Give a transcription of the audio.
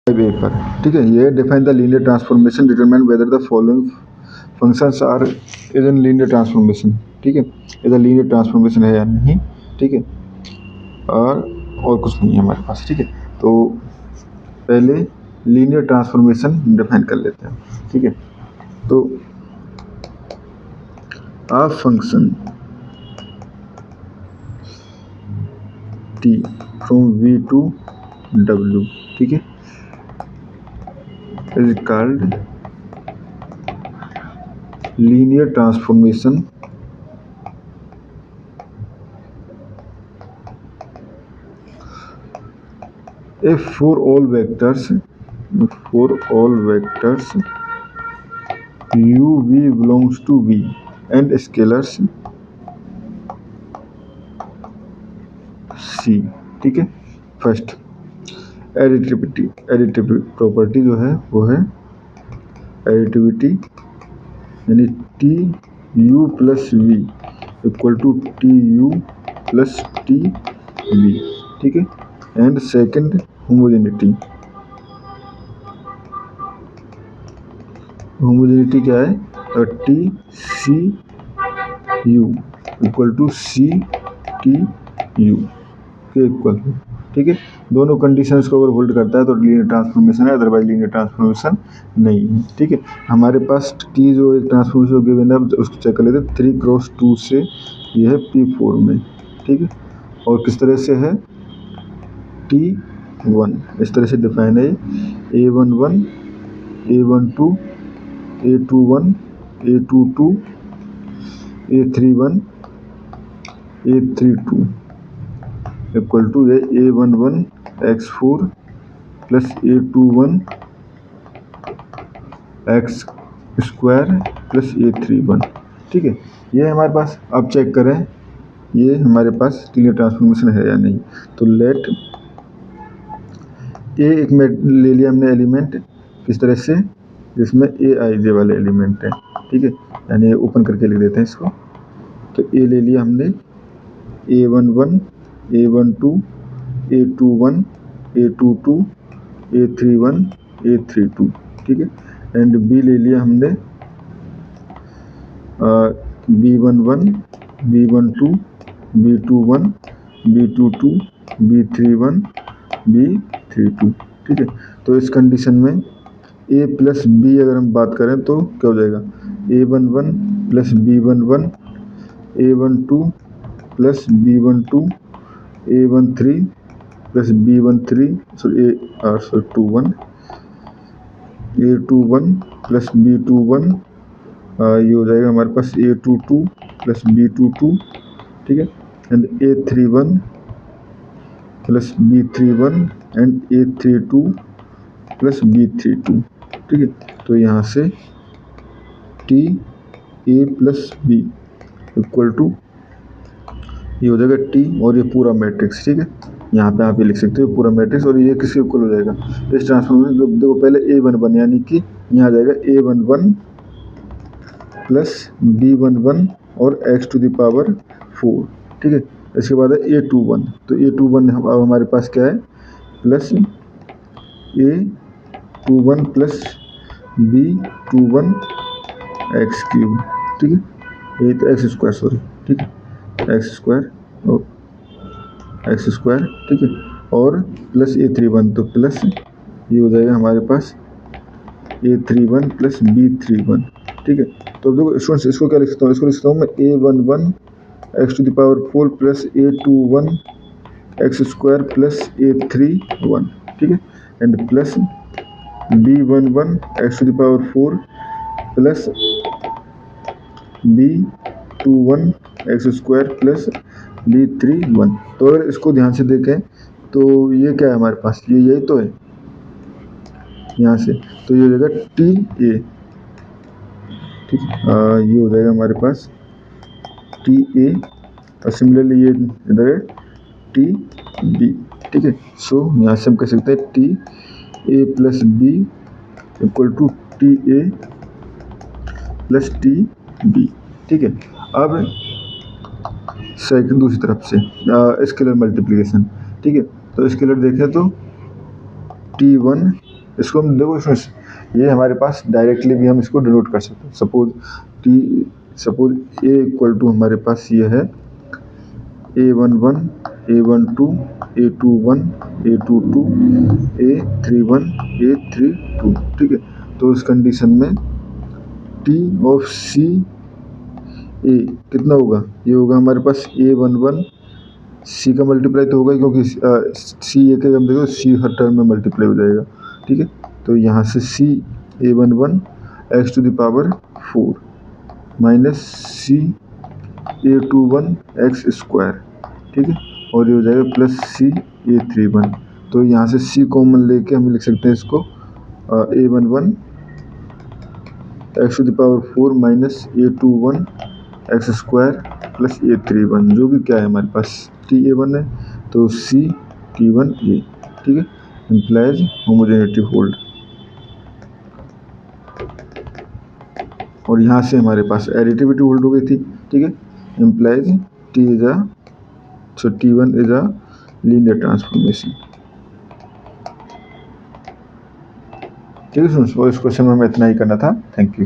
5A पर, ठीक है। ये define the linear transformation, determine whether the following functions are is in linear transformation, ठीक है। इधर लीनियर ट्रांसफॉर्मेशन है या नहीं, ठीक है। और कुछ नहीं है हमारे पास, ठीक है। तो पहले लीनियर ट्रांसफॉर्मेशन डिफाइन कर लेते हैं, ठीक है। तो a function t from v to w, ठीक है, is called linear transformation if for all vectors u v belongs to v and scalars c, ठीक है। फर्स्ट एडिटिविटी प्रॉपर्टी जो है वो है एडिटिविटी, यानी T U plus V equal to T U plus T V, ठीक है। And second homogeneity क्या है, T C U equal to C T U के इक्वल, ठीक है। दोनों कंडीशंस को अगर होल्ड करता है तो लीनियर ट्रांसफॉर्मेशन है, अदरवाइज लीनियर ट्रांसफॉर्मेशन नहीं है, ठीक है। हमारे पास टी जो एक ट्रांसफॉर्मेशन गिवन है उसको चेक कर लेते हैं। 3x2 से यह है P4 में, ठीक है। और किस तरह से है, T1 इस तरह से डिफाइन है, A11 A12 A21 A22 A31 A32 equal to ये A11 x4 plus A21 x square plus A31, ठीक है। ये हमारे पास, अब चेक करें ये हमारे पास लीनियर ट्रांसफॉर्मेशन है या नहीं। तो लेट ए एक में ले लिया हमने एलिमेंट, किस तरह से, जिसमें Aij वाले एलिमेंट है, ठीक है। यानी ओपन करके लिख देते हैं इसको। तो ए ले लिया हमने, A11 A12 A21 A22 A31 A32, ठीक है। एंड बी ले लिया हमने B11 B12 B21 B22 B31 B32, ठीक है। तो इस कंडीशन में a प्लस बी अगर हम बात करें तो क्या हो जाएगा, A11 plus B11 A12 plus B12 A13 plus B13 A21 A21 plus B21, ये हो जाएगा हमारे पास A22 प्लस B22, ठीक है। And A31 plus B31 and A32 plus B32, ठीक है। तो यहाँ से T A plus B equal to ये हो जाएगा टी और ये पूरा मैट्रिक्स, ठीक है। यहाँ पे आप ये लिख सकते हो पूरा मैट्रिक्स, और ये किसके इक्वल हो जाएगा, इस ट्रांसफॉर्मेशन देखो पहले A11 यानी कि यहाँ आ जाएगा A11 प्लस B11 और x टू द पावर 4, ठीक है। इसके बाद है A21, तो A21 अब हमारे पास क्या है, plus A21 plus B21 x cube, ठीक है। ये तो एक्स स्क्वायर, सॉरी, ठीक है, एक्स स्क्वायर, ठीक है। और प्लस A31, तो प्लस ये हो जाएगा हमारे पास A31 प्लस B31, ठीक है। तो देखो स्टूडेंट्स, इसको क्या लिख सकता हूँ, इसको लिख सकता हूँ मैं A11 x to the power 4 plus A21 x square plus A31, ठीक है। And plus B11 x to the power 4 plus B21 x square plus B31। तो अगर इसको ध्यान से देखें तो ये क्या है हमारे पास, ये यही तो है यहाँ से, तो ये हो जाएगा टी ए, ठीक है। ये हो जाएगा हमारे पास टी ए, और सिमिलरली ये इधर है टी बी, ठीक है। सो यहाँ से हम कह सकते हैं T A plus B equal to T A plus T B, ठीक है। अब सेकंड दूसरी तरफ से स्केलर मल्टीप्लिकेशन, ठीक है। तो स्केलर देखें तो T1 इसको हम देखो इसमें ये हमारे पास डायरेक्टली भी हम इसको डिनोट कर सकते हैं। सपोज ए इक्वल टू हमारे पास ये है A11 A12 A21 A22 A31 A32, ठीक है। तो इस कंडीशन में T ऑफ C A कितना होगा, ये होगा हमारे पास A11 C का मल्टीप्लाई तो होगा क्योंकि C A के हम देखो C हर टर्म में मल्टीप्लाई हो जाएगा, ठीक है। तो यहाँ से C A11 x to the power 4 minus C A21 x square, ठीक है, और ये हो जाएगा प्लस C A31। तो यहाँ से C कॉमन लेके हम लिख सकते हैं इसको A11 x to the power 4 minus A21 x square plus A31, जो कि क्या है हमारे पास TA1 है, तो C T1A, ठीक है, इम्प्लाइज होमोजेनिटी होल्ड। और यहाँ से हमारे पास एडिटिविटी होल्ड हो गई थी, ठीक है, implies T1 is a linear transformation, ठीक है। और इस क्वेश्चन में हमें इतना ही करना था। Thank you.